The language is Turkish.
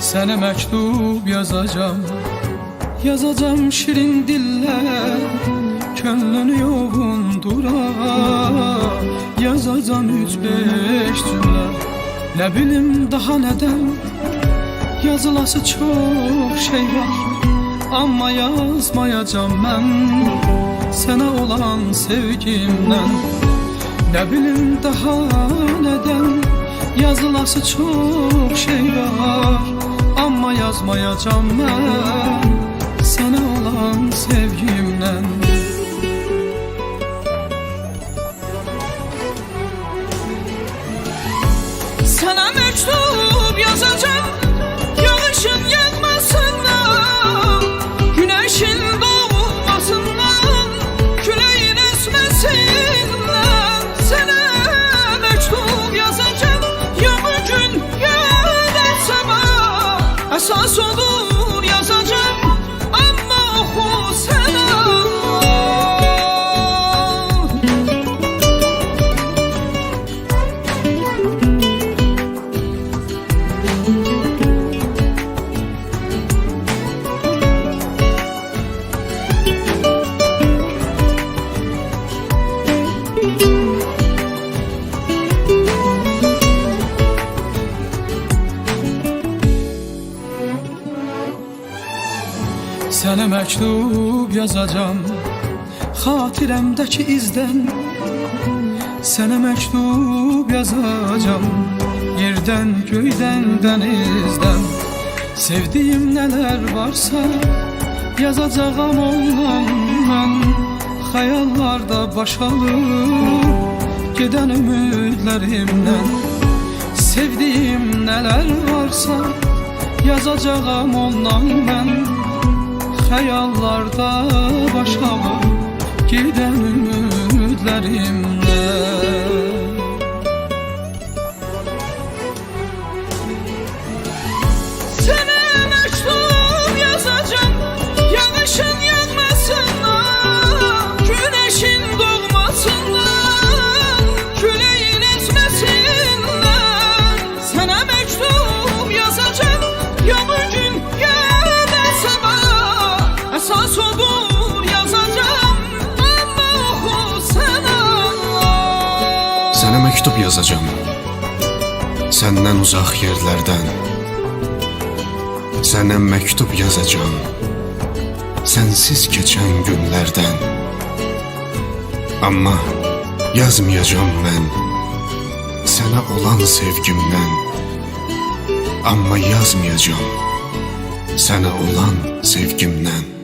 Sənə məktub yazacağım, yazacağım şirin diller, könlünü yovundura. Yazacağım 3-5 cümle, ne bilim daha neden. Yazılası çok şey var, ama yazmayacağım ben sana olan sevgimden. Ne bilim daha neden. Yazılası çok şey var, ama yazmayacağım ben sana olan sevgimden. Sana mektup yazacağım, yağışın yağmasından, güneşin doğmasından, küleğin esmesinden. Sana mektup yazacağım, ya bugün ya da sabah. Esas olur yazacağım, ama oku sana. Sənə məktub yazacağım, xatirəmdəki izdən. Sənə məktub yazacağım, yerdən, göydən, dənizdən. Sevdiyim nələr varsa yazacağım ondan mən. Xəyallarda başalır gedən ümidlərimdən. Sevdiyim nələr varsa yazacağım ondan mən. Xəyallarda başalır gedən ümidlərimdən. Sana mektup yazacağım, yağışın yağmasından, güneşin doğmasından, küleğin esmesinden. Sana mektup yazacağım, ya bugün ya da sabah. Esas olur yazacağım, ama oku sana. Sənə məktub yazacağım, səndən uzaq yerlərdən. Sənə məktub yazacağım, sənsiz keçən günlərdən. Amma yazmayacağım mən sənə olan sevgimdən. Amma yazmayacağım sənə olan sevgimdən.